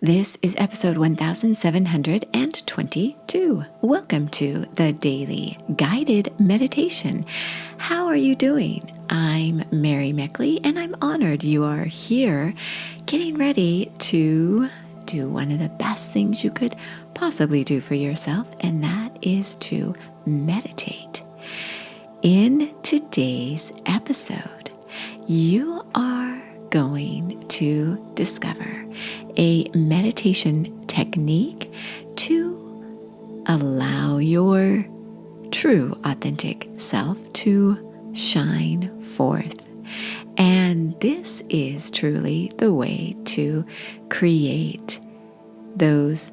This is episode 1722. Welcome to the Daily Guided Meditation. How are you doing? I'm Mary Meckley, and I'm honored you are here getting ready to do one of the best things you could possibly do for yourself, and that is to meditate. In today's episode, you are going to discover a meditation technique to allow your true, authentic self to shine forth. And this is truly the way to create those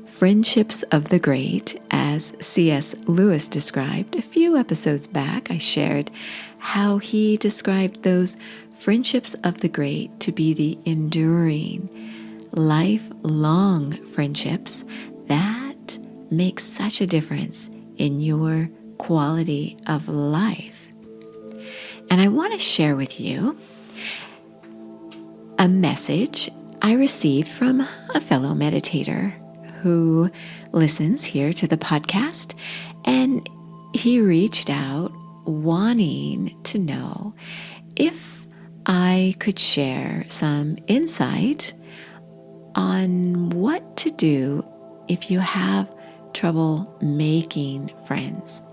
friendships of the great, as C.S. Lewis described. A few episodes back, I shared how he described those friendships of the great to be the enduring, lifelong friendships that make such a difference in your quality of life. And I want to share with you a message I received from a fellow meditator who listens here to the podcast, and he reached out wanting to know if I could share some insight on what to do if you have trouble making friends,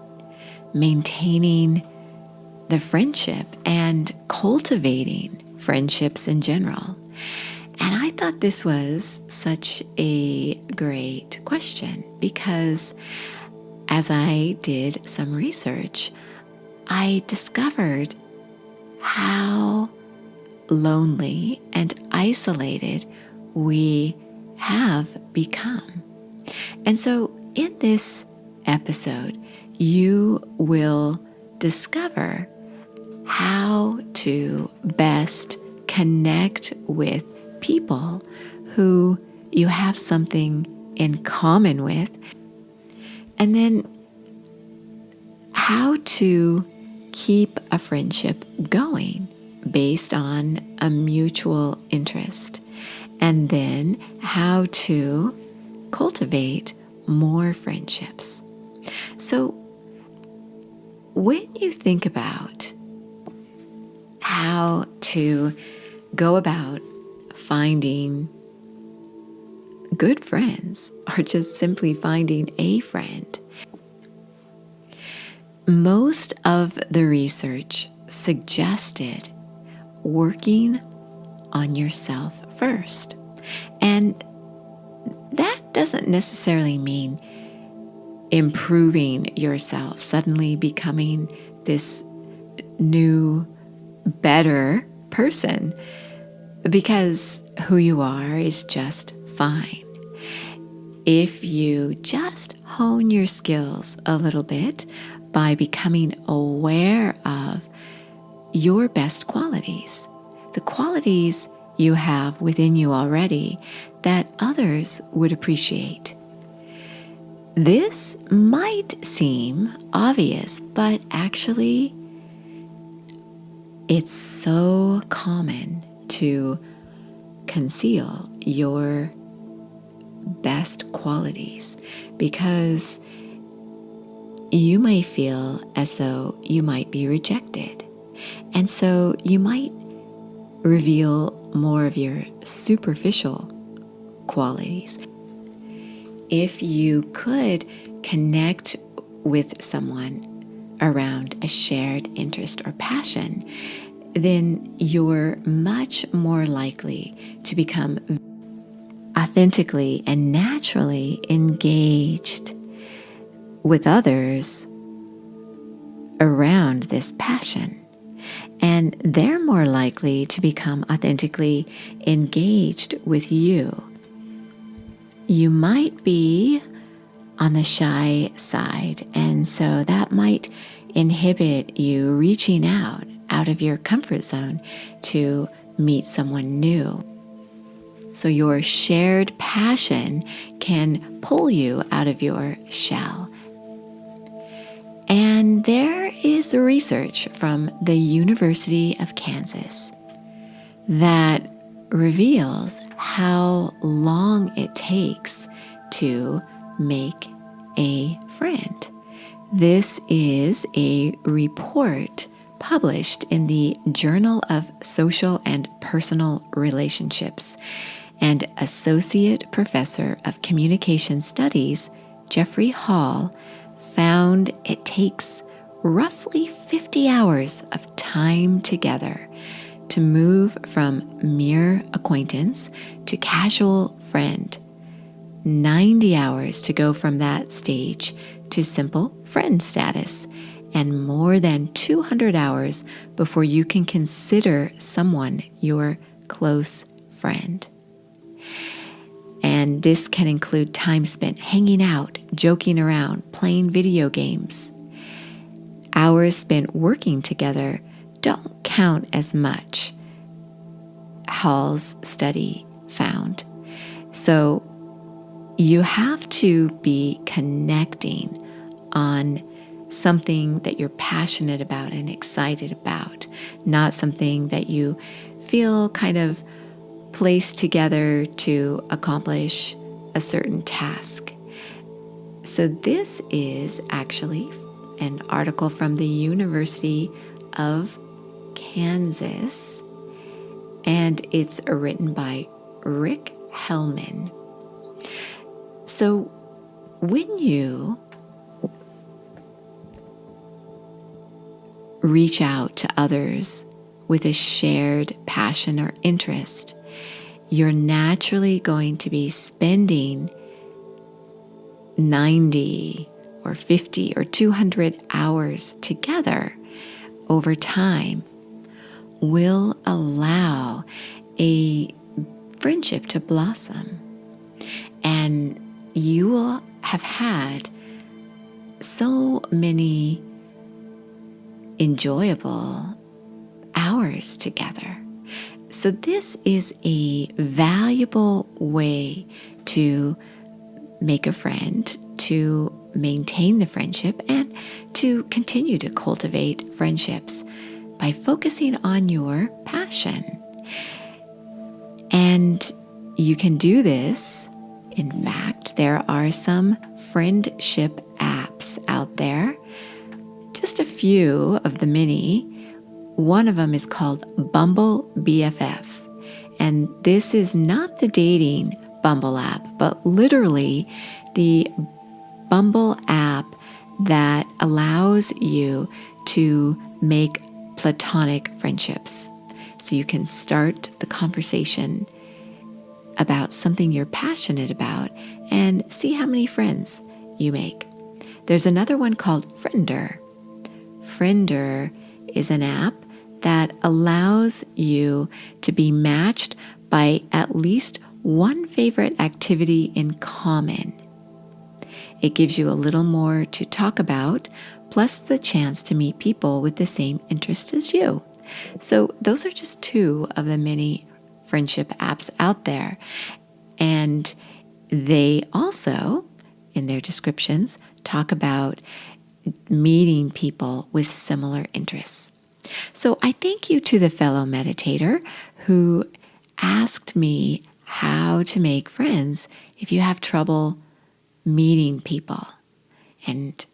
maintaining the friendship, and cultivating friendships in general. And I thought this was such a great question because as I did some research, I discovered how lonely and isolated we have become. And so in this episode, you will discover how to best connect with people who you have something in common with, and then how to keep a friendship going based on a mutual interest, and then how to cultivate more friendships. So when you think about how to go about finding good friends, or just simply finding a friend, most of the research suggested working on yourself first. And that doesn't necessarily mean improving yourself, suddenly becoming this new, better person, because who you are is just fine. If you just hone your skills a little bit by becoming aware of your best qualities, the qualities you have within you already that others would appreciate. This might seem obvious, but actually, it's so common to conceal your best qualities because you may feel as though you might be rejected. And so you might reveal more of your superficial qualities. If you could connect with someone around a shared interest or passion, then you're much more likely to become authentically and naturally engaged with others around this passion. And they're more likely to become authentically engaged with you. You might be on the shy side, and so that might inhibit you reaching out of your comfort zone to meet someone new. So your shared passion can pull you out of your shell. And there is research from the University of Kansas that reveals how long it takes to make a friend. This is a report published in the Journal of Social and Personal Relationships, and Associate Professor of Communication Studies Jeffrey Hall found it takes roughly 50 hours of time together to move from mere acquaintance to casual friend, 90 hours to go from that stage to simple friend status, and more than 200 hours before you can consider someone your close friend. And this can include time spent hanging out, joking around, playing video games. Hours spent working together don't count as much, Hall's study found. So you have to be connecting on something that you're passionate about and excited about, not something that you feel kind of placed together to accomplish a certain task. So this is actually an article from the University of Kansas, and it's written by Rick Hellman. So when you reach out to others with a shared passion or interest, you're naturally going to be spending 90 or 50 or 200 hours together over time will allow a friendship to blossom. And you will have had so many enjoyable hours together. So this is a valuable way to make a friend, to maintain the friendship, and to continue to cultivate friendships by focusing on your passion. And you can do this. In fact, there are some friendship apps out there, just a few of the many. One of them is called Bumble BFF. And this is not the dating Bumble app, but literally the Bumble app that allows you to make platonic friendships. So you can start the conversation about something you're passionate about and see how many friends you make. There's another one called Friender. Friender is an app that allows you to be matched by at least one favorite activity in common. It gives you a little more to talk about, plus the chance to meet people with the same interest as you. So those are just two of the many friendship apps out there. And they also, in their descriptions, talk about meeting people with similar interests. So I thank you to the fellow meditator who asked me how to make friends if you have trouble meeting people and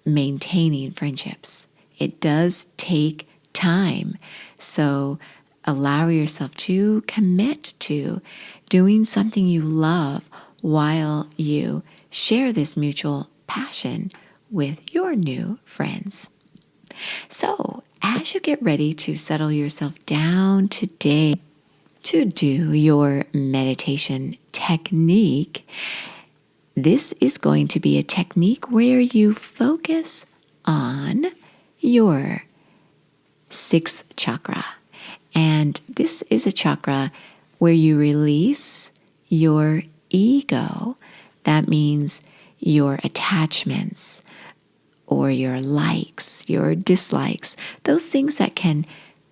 maintaining friendships. It does take time. So allow yourself to commit to doing something you love while you share this mutual passion with your new friends. So, as you get ready to settle yourself down today to do your meditation technique, this is going to be a technique where you focus on your sixth chakra. And this is a chakra where you release your ego. That means your attachments or your likes, your dislikes, those things that can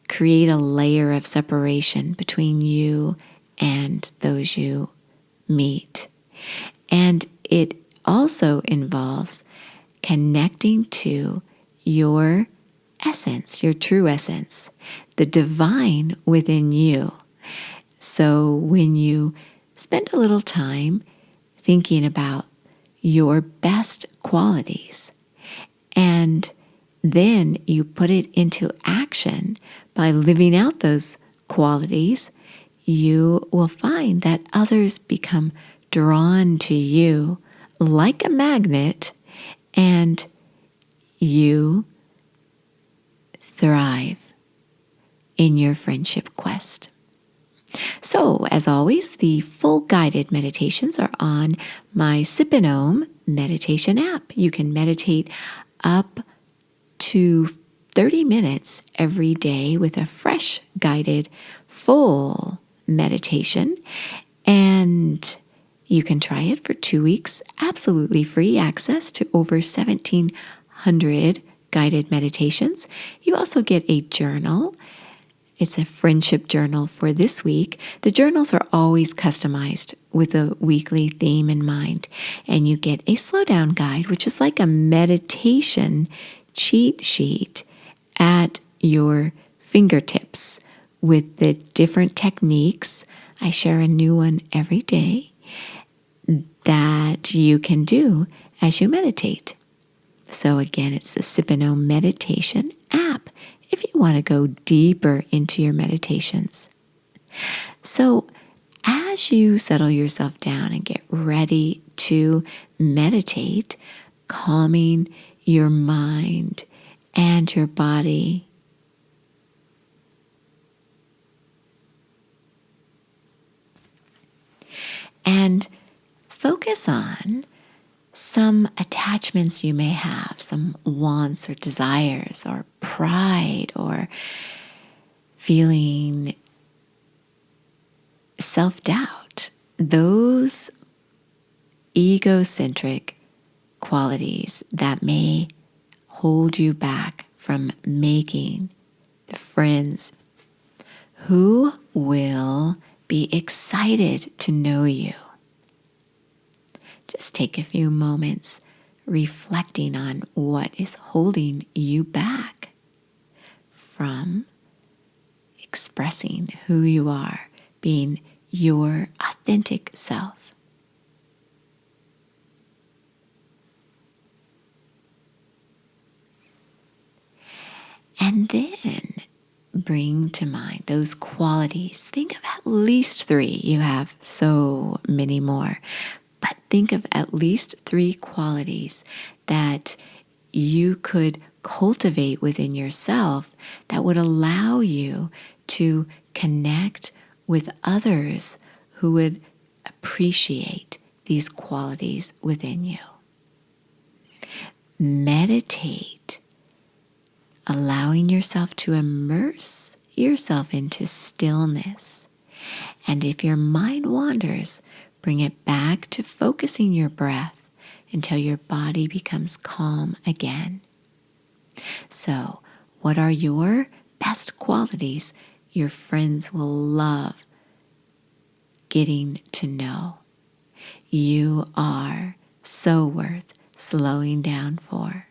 create a layer of separation between you and those you meet. And it also involves connecting to your essence, your true essence, the divine within you. So when you spend a little time thinking about your best qualities. And then you put it into action by living out those qualities. You will find that others become drawn to you like a magnet, and you thrive in your friendship quest. So, as always, the full guided meditations are on my Sip and Om meditation app. You can meditate up to 30 minutes every day with a fresh guided full meditation. And you can try it for 2 weeks, absolutely free access to over 1,700 guided meditations. You also get a journal. It's a friendship journal for this week. The journals are always customized with a weekly theme in mind. And you get a slowdown guide, which is like a meditation cheat sheet at your fingertips with the different techniques. I share a new one every day that you can do as you meditate. So again, it's the Sip and Om meditation app if you want to go deeper into your meditations. So as you settle yourself down and get ready to meditate, calming your mind and your body, and focus on some attachments you may have, some wants or desires or pride or feeling self-doubt. Those egocentric qualities that may hold you back from making the friends who will be excited to know you. Just take a few moments reflecting on what is holding you back from expressing who you are, being your authentic self. And then bring to mind those qualities. Think of at least 3. You have so many more. But think of at least 3 qualities that you could cultivate within yourself that would allow you to connect with others who would appreciate these qualities within you. Meditate, allowing yourself to immerse yourself into stillness. And if your mind wanders, bring it back to focusing your breath until your body becomes calm again. So, what are your best qualities your friends will love getting to know? You are so worth slowing down for.